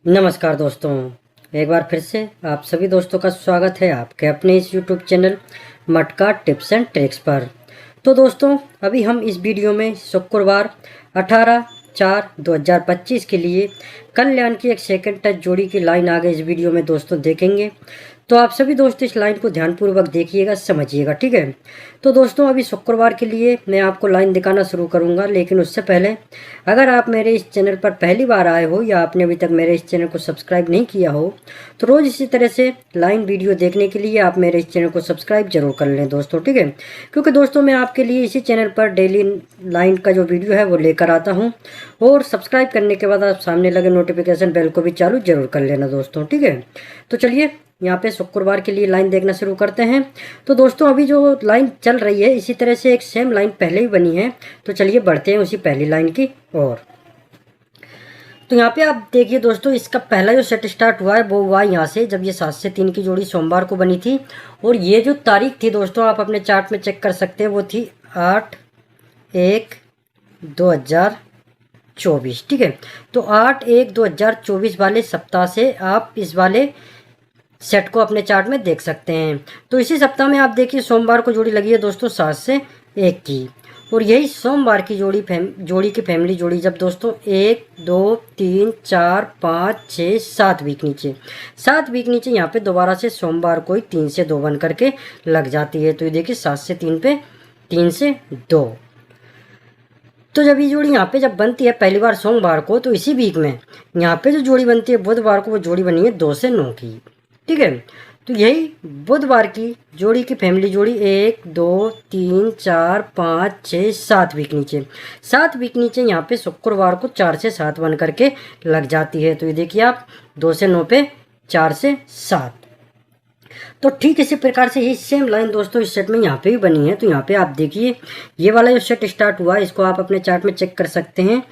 नमस्कार दोस्तों, एक बार फिर से आप सभी दोस्तों का स्वागत है आपके अपने इस यूट्यूब चैनल मटका टिप्स एंड ट्रिक्स पर। तो दोस्तों, अभी हम इस वीडियो में शुक्रवार 18/4/2025 के लिए कल्याण की एक सेकंड टच जोड़ी की लाइन आगे इस वीडियो में दोस्तों देखेंगे। तो आप सभी दोस्त इस लाइन को ध्यानपूर्वक देखिएगा, समझिएगा, ठीक है। तो दोस्तों, अभी शुक्रवार के लिए मैं आपको लाइन दिखाना शुरू करूंगा, लेकिन उससे पहले अगर आप मेरे इस चैनल पर पहली बार आए हो या आपने अभी तक मेरे इस चैनल को सब्सक्राइब नहीं किया हो, तो रोज़ इसी तरह से लाइन वीडियो देखने के लिए आप मेरे इस चैनल को सब्सक्राइब जरूर कर लें दोस्तों, ठीक है। क्योंकि दोस्तों, मैं आपके लिए इसी चैनल पर डेली लाइन का जो वीडियो है वो लेकर आता हूँ। और सब्सक्राइब करने के बाद आप सामने लगे नोटिफिकेशन बेल को भी चालू जरूर कर लेना दोस्तों, ठीक है। तो चलिए यहाँ पे शुक्रवार के लिए लाइन देखना शुरू करते हैं। तो दोस्तों, अभी जो लाइन चल रही है इसी तरह से एक सेम लाइन पहले ही बनी है। तो चलिए बढ़ते हैं उसी पहली लाइन की ओर। तो यहाँ पे आप देखिए दोस्तों, इसका पहला जो सेट स्टार्ट हुआ है वो हुआ यहाँ से, जब ये 7 से 3 की जोड़ी सोमवार को बनी थी। और ये जो तारीख थी दोस्तों, आप अपने चार्ट में चेक कर सकते हैं, वो थी 8/1/2024, ठीक है। तो 8/1/2024 वाले सप्ताह से आप इस वाले सेट को अपने चार्ट में देख सकते हैं। तो इसी सप्ताह में आप देखिए सोमवार को जोड़ी लगी है दोस्तों 7 से 1 की। और यही सोमवार की जोड़ी की फैमिली जोड़ी जब दोस्तों 1 2 3 4 5 6 7 वीक नीचे 7 वीक नीचे यहाँ पे दोबारा से सोमवार को ही 3 से 2 बन करके लग जाती है। तो ये देखिए 7 से 3 पे 3 से 2। तो जब ये जोड़ी यहाँ पे जब बनती है पहली बार सोमवार को, तो इसी वीक में यहाँ पे जो जोड़ी बनती है बुधवार को, वो जोड़ी बनी है 2 से 9 की, ठीक है। तो यही बुधवार की जोड़ी की फैमिली जोड़ी 1 2 3 4 5 6 7 वीक नीचे 7 वीक नीचे यहाँ पे शुक्रवार को 4 से 7 बन करके लग जाती है। तो ये देखिए आप 2 से 9 पे 4 से 7। तो ठीक इसी प्रकार से ये सेम लाइन दोस्तों इस सेट में यहाँ पे भी बनी है। तो यहाँ पे आप देखिए ये वाला जो सेट स्टार्ट हुआ है इसको आप अपने चार्ट में चेक कर सकते हैं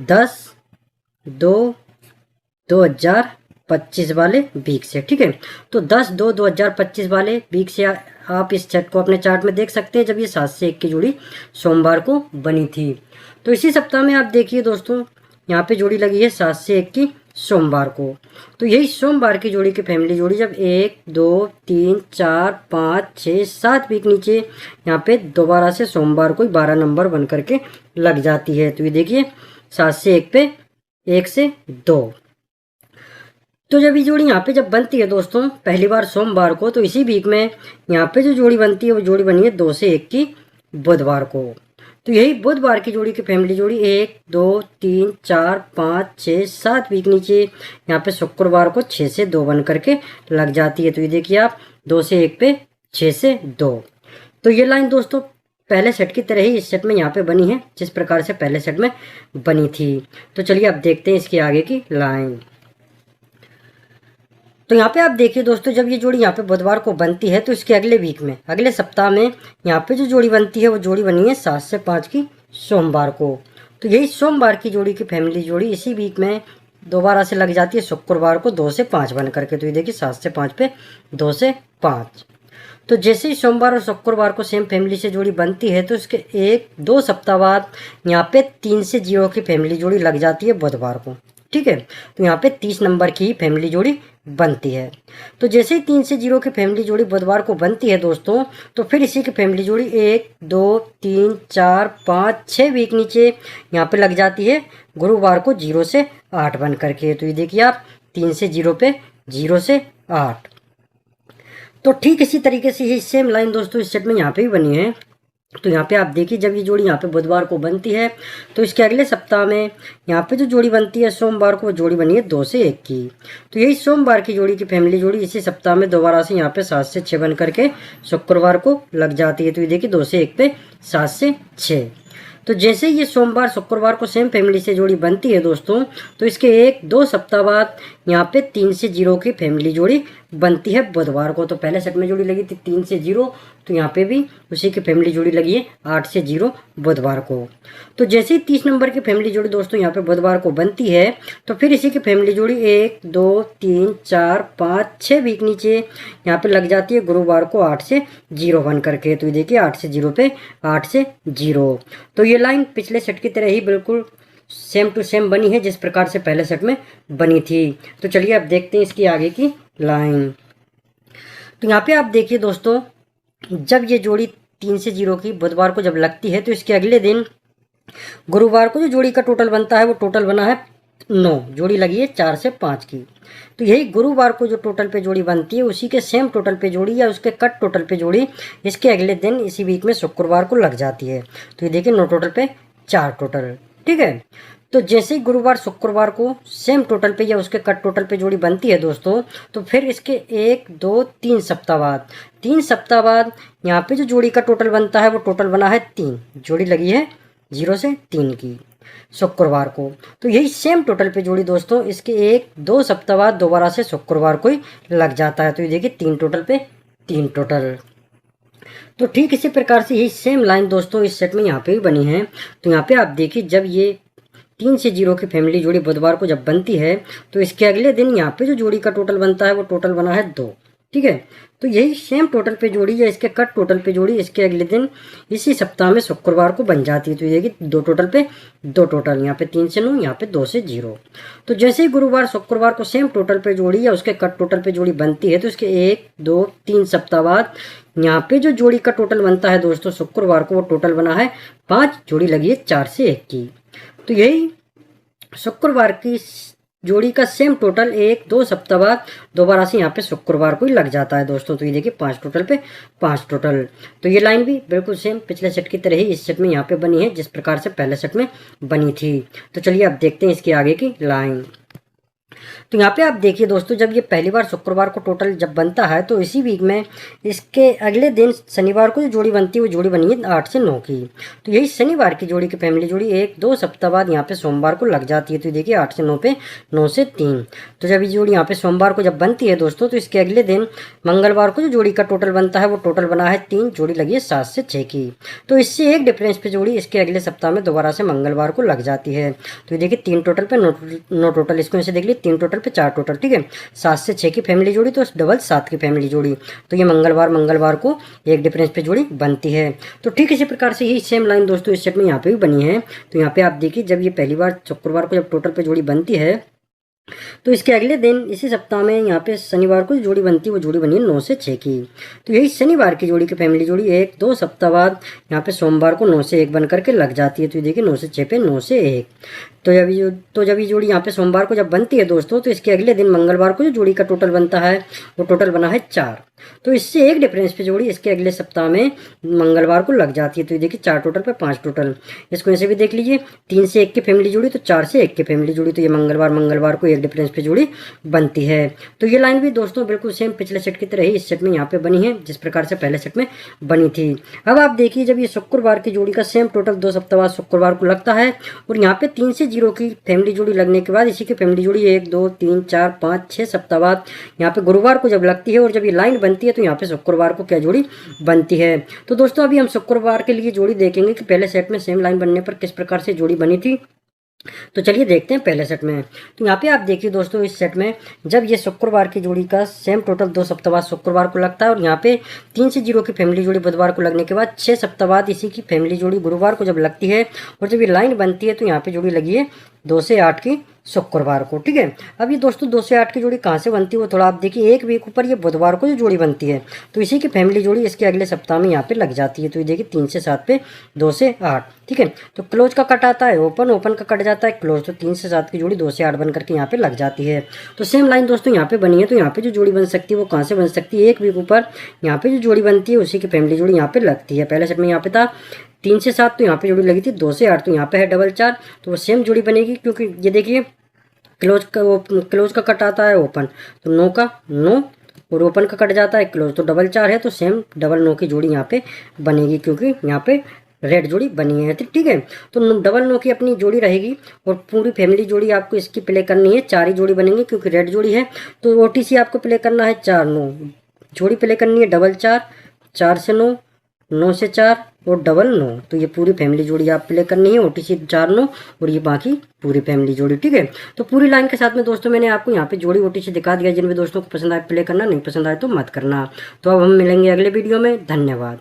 10/2/2025 वाले वीक से, ठीक है। तो 10/2/2025 वाले वीक से आप इस सेट को अपने चार्ट में देख सकते हैं, जब ये 7 से 1 की जोड़ी सोमवार को बनी थी। तो इसी सप्ताह में आप देखिए दोस्तों यहाँ पे जोड़ी लगी है 7 से 1 की सोमवार को। तो यही सोमवार की जोड़ी की फैमिली जोड़ी जब 1 2 3 4 5 6 7 वीक नीचे यहाँ पे दोबारा से सोमवार को 12 नंबर बन करके लग जाती है। तो ये देखिए 7 से 1 पे 1 से 2। तो जब ये जोड़ी यहाँ पे जब बनती है दोस्तों पहली बार सोमवार को, तो इसी वीक में यहाँ पे जो जोड़ी बनती है वो जोड़ी बनी है 2 से 1 की बुधवार को। तो यही बुधवार की जोड़ी की फैमिली जोड़ी 1 2 3 4 5 6 7 वीक नीचे यहाँ पे शुक्रवार को 6 से 2 बन करके लग जाती है। तो ये देखिए आप 2 से 1 पे 6 से 2। तो ये लाइन दोस्तों पहले सेट की तरह ही इस सेट में यहाँ पे बनी है, जिस प्रकार से पहले सेट में बनी थी। तो चलिए अब देखते हैं इसके आगे की लाइन। तो यहाँ पे आप देखिए दोस्तों, जब ये जोड़ी यहाँ पे बुधवार को बनती है तो इसके अगले वीक में अगले सप्ताह में यहाँ पे जो जोड़ी बनती है वो जोड़ी बनी है 7 से 5 की सोमवार को। तो यही सोमवार की जोड़ी की फैमिली जोड़ी इसी वीक में दोबारा से लग जाती है शुक्रवार को 2 से 5 बन करके। तो ये देखिए 7 से 5 पे 2 से 5। तो जैसे ही सोमवार और शुक्रवार को सेम फैमिली से जोड़ी बनती है, तो इसके 1-2 सप्ताह बाद यहाँ पे 3 से 0 की फैमिली जोड़ी लग जाती है बुधवार को, ठीक है। तो यहाँ पे 30 नंबर की फैमिली जोड़ी बनती है। तो जैसे ही 3 से 0 की फैमिली जोड़ी बुधवार को बनती है दोस्तों, तो फिर इसी की फैमिली जोड़ी 1 2 3 4 5 6 वीक नीचे यहाँ पे लग जाती है गुरुवार को 0 से 8 बन करके। तो ये देखिए आप 3 से 0 पे 0 से 8। तो ठीक इसी तरीके से ये सेम लाइन दोस्तों इस सेट में यहाँ पे भी बनी है। तो यहाँ पे आप देखिए जब ये जोड़ी यहाँ पे बुधवार को बनती है, तो इसके अगले सप्ताह में यहाँ पे जो जोड़ी बनती है सोमवार को, वो जोड़ी बनी है 2 से 1 की। तो यही सोमवार की जोड़ी की फैमिली जोड़ी इसी सप्ताह में दोबारा से यहाँ पे 7 से 6 बन करके शुक्रवार को लग जाती है। तो ये देखिए 2 से 1 पे 7 से 6। तो जैसे ये सोमवार शुक्रवार को सेम फैमिली से जोड़ी बनती है दोस्तों, तो इसके 1-2 सप्ताह बाद यहाँ पे 3 से 0 की फैमिली जोड़ी बनती है बुधवार को। तो पहले सेट में जोड़ी लगी थी 3 से 0, तो यहाँ पे भी उसी की फैमिली जोड़ी लगी है 8 से 0 बुधवार को। तो जैसे ही 30 नंबर की फैमिली जोड़ी दोस्तों यहाँ पे बुधवार को बनती है, तो फिर इसी की फैमिली जोड़ी 1 2 3 4 5 6 वीक नीचे यहाँ पे लग जाती है गुरुवार को 8 से 0 बन करके। तो ये देखिए 8 से 0 पे 8 से 0। तो ये लाइन पिछले सेट की तरह ही बिल्कुल सेम टू सेम बनी है जिस प्रकार से पहले सेट में बनी थी। तो चलिए अब देखते हैं इसकी आगे की लाइन। तो यहाँ पे आप देखिए दोस्तों, जब ये जोड़ी 3 से 0 की बुधवार को जब लगती है तो इसके अगले दिन गुरुवार को जो जोड़ी का टोटल बनता है वो टोटल बना है 9, जोड़ी लगी है 4 से 5 की। तो यही गुरुवार को जो टोटल पे जोड़ी बनती है उसी के सेम टोटल पे जोड़ी या उसके कट टोटल पे जोड़ी इसके अगले दिन इसी वीक में शुक्रवार को लग जाती है। तो ये देखिए 9 टोटल पे 4 टोटल, ठीक है। तो जैसे ही गुरुवार शुक्रवार को सेम टोटल पे या उसके कट टोटल पे जोड़ी बनती है दोस्तों, तो फिर इसके 1, 2, 3 सप्ताह बाद 3 सप्ताह बाद यहाँ पे जो जोड़ी का टोटल बनता है वो टोटल बना है 3, जोड़ी लगी है 0 से 3 की शुक्रवार को। तो यही सेम टोटल पे जोड़ी दोस्तों इसके 1, 2 सप्ताह बाद दोबारा से शुक्रवार को ही लग जाता है। तो ये देखिए 3 टोटल पे 3 टोटल। तो ठीक इसी प्रकार से यही सेम लाइन दोस्तों इस सेट में यहाँ पे भी बनी है। तो यहाँ पे आप देखिए, जब ये 3 से 0 की फैमिली जोड़ी बुधवार को जब बनती है तो इसके अगले दिन यहाँ पे जो जोड़ी का टोटल बनता है वो टोटल बना है 2, ठीक है। तो यही सेम टोटल पे जोड़ी या इसके कट टोटल पे जोड़ी इसके अगले दिन इसी सप्ताह में शुक्रवार को बन जाती है। तो ये 2 टोटल पे 2 टोटल, यहाँ पे 3 से 9, यहाँ पे 2 से 0। तो जैसे ही गुरुवार शुक्रवार को सेम टोटल पे जोड़ी या उसके कट टोटल पे जोड़ी बनती है तो इसके 1, 2, 3 सप्ताह बाद यहाँ पे जो जोड़ी का टोटल बनता है दोस्तों शुक्रवार को वो टोटल बना है 5, जोड़ी लगी है 4 से 1 की। तो यही शुक्रवार की जोड़ी का सेम टोटल 1, 2 सप्ताह बाद दोबारा से यहाँ पे शुक्रवार को ही लग जाता है दोस्तों। तो ये देखिए 5 टोटल पे 5 टोटल। तो ये लाइन भी बिल्कुल सेम पिछले सेट की तरह ही इस सेट में यहाँ पे बनी है जिस प्रकार से पहले सेट में बनी थी। तो चलिए अब देखते हैं इसकी आगे की लाइन। तो यहाँ पे आप देखिए दोस्तों, जब ये पहली बार शुक्रवार को टोटल जब बनता है तो इसी वीक में इसके अगले दिन शनिवार को जो जोड़ी बनती है वो जोड़ी बनी है 8 से 9 की। तो यही शनिवार की जोड़ी की फैमिली जोड़ी 1, 2 सप्ताह बाद यहाँ पे सोमवार को लग जाती है। तो देखिए 8 से 9 पे 9 से 3। तो जब ये जोड़ी यहाँ पे सोमवार को जब बनती है दोस्तों तो इसके अगले दिन मंगलवार को जो जोड़ी का टोटल बनता है वो टोटल बना है 3, जोड़ी लगी है 7 से 6 की। तो इससे एक डिफरेंस पे जोड़ी इसके अगले सप्ताह में दोबारा से मंगलवार को लग जाती है। तो ये देखिए 3 टोटल पे 9 टोटल, इसको ऐसे देख लीजिए 3 टोटल पे 4 टोटल, ठीक है। 7 से 6 की फैमिली जोड़ी तो डबल 7 की फैमिली जोड़ी। तो ये मंगलवार को एक डिफरेंस पे जोड़ी बनती है। तो ठीक इसी प्रकार से यही सेम लाइन दोस्तों इस सेट में यहाँ पे भी बनी है। तो यहाँ पे आप देखिए, जब ये पहली बार शुक्रवार को जब टोटल पे जोड़ी बनती है तो इसके अगले दिन इसी सप्ताह में यहाँ पे शनिवार को जोड़ी बनती है वो जोड़ी बनी है 9 से 6 की। तो यही शनिवार की जोड़ी की फैमिली जोड़ी 1, 2 सप्ताह बाद यहाँ पे सोमवार को 9 से 1 बन करके लग जाती है। तो ये देखिए 9 से 6 पे 9 से 1। तो जब ये जोड़ी यहाँ पे सोमवार को जब बनती है दोस्तों तो इसके अगले दिन मंगलवार को जो जोड़ी का टोटल बनता है वो टोटल बना है 4। तो इससे एक डिफरेंस पे जोड़ी इसके अगले सप्ताह में मंगलवार को लग जाती है। तो ये देखिए 4 टोटल पे 5 टोटल। इसको ऐसे भी देख लीजिए, 3 से 1 की फैमिली जोड़ी तो 4 से 1 की फैमिली जोड़ी। तो ये मंगलवार को एक डिफरेंस पे जोड़ी बनती है। तो ये लाइन भी दोस्तों बिल्कुल सेम पिछले सेट की तरह ही इस सेट में यहाँ पे बनी है जिस प्रकार से पहले सेट में बनी थी। अब आप देखिए, जब ये शुक्रवार की जोड़ी का सेम टोटल 2 सप्ताह बाद शुक्रवार को लगता है और यहाँ पे 3 से 0 की फैमिली जोड़ी लगने के बाद इसी की फैमिली जोड़ी 1, 2, 3, 4, 5, 6 सप्ताह बाद यहाँ पे गुरुवार को जब लगती है और जब ये लाइन बनती है तो यहाँ पे शुक्रवार को क्या जोड़ी बनती है। तो दोस्तों अभी हम शुक्रवार के लिए जोड़ी देखेंगे कि पहले सेट में सेम लाइन बनने पर किस प्रकार से जोड़ी बनी थी। तो चलिए देखते हैं पहले सेट में। तो यहाँ पे आप देखिए दोस्तों, इस सेट में जब ये शुक्रवार की जोड़ी का सेम टोटल 2 सप्ताह बाद शुक्रवार को लगता है और यहाँ पे 3 से 0 की फैमिली जोड़ी बुधवार को लगने के बाद 6 सप्ताह बाद इसी की फैमिली जोड़ी गुरुवार को जब लगती है और जब ये लाइन बनती है तो यहाँ पे जोड़ी लगी है 2 से 8 की शुक्रवार को, ठीक है। अब ये दोस्तों 2 से 8 की जोड़ी कहाँ से बनती है वो थोड़ा आप देखिए, एक वीक ऊपर ये बुधवार को जो जोड़ी बनती है तो इसी की फैमिली जोड़ी इसके अगले सप्ताह में यहाँ पे लग जाती है। तो ये देखिए 3 से 7 पे 2 से 8, ठीक है। तो क्लोज का कट आता है ओपन, ओपन का कट जाता है क्लोज। तो 3 से 7 की जोड़ी 2 से 8 बन करके यहाँ पे लग जाती है। तो सेम लाइन दोस्तों यहाँ पे बनी है। तो यहाँ पे जो जोड़ी बन सकती है वो कहाँ से बन सकती है, एक वीक ऊपर यहाँ पे जो जोड़ी बनती है उसी की फैमिली जोड़ी यहाँ पे लगती है। पहले सेट में यहाँ पे था 3 से 7, तो यहाँ पे जोड़ी लगी थी 2 से 8, तो यहाँ पे है डबल 4, तो वो सेम जोड़ी बनेगी। क्योंकि ये देखिए क्लोज का कट आता है ओपन, तो 9 का 9 और ओपन का कट जाता है क्लोज, तो डबल 4 है। तो सेम डबल 9 की जोड़ी यहाँ पे बनेगी क्योंकि यहाँ पे रेड जोड़ी बनी है, ठीक है। तो डबल 9 की अपनी जोड़ी रहेगी और पूरी फैमिली जोड़ी आपको इसकी प्ले करनी है। 4 ही जोड़ी बनेंगी क्योंकि रेड जोड़ी है। तो OTC आपको प्ले करना है 4 9 जोड़ी प्ले करनी है, डबल 4, 4 से 9, 9 से 4 और डबल 9। तो ये पूरी फैमिली जोड़ी आप प्ले करनी है, OTC 4 9 और ये बाकी पूरी फैमिली जोड़ी, ठीक है। तो पूरी लाइन के साथ में दोस्तों मैंने आपको यहाँ पे जोड़ी OTC दिखा दिया। जिन भी दोस्तों को पसंद आए प्ले करना, नहीं पसंद आए तो मत करना। तो अब हम मिलेंगे अगले वीडियो में। धन्यवाद।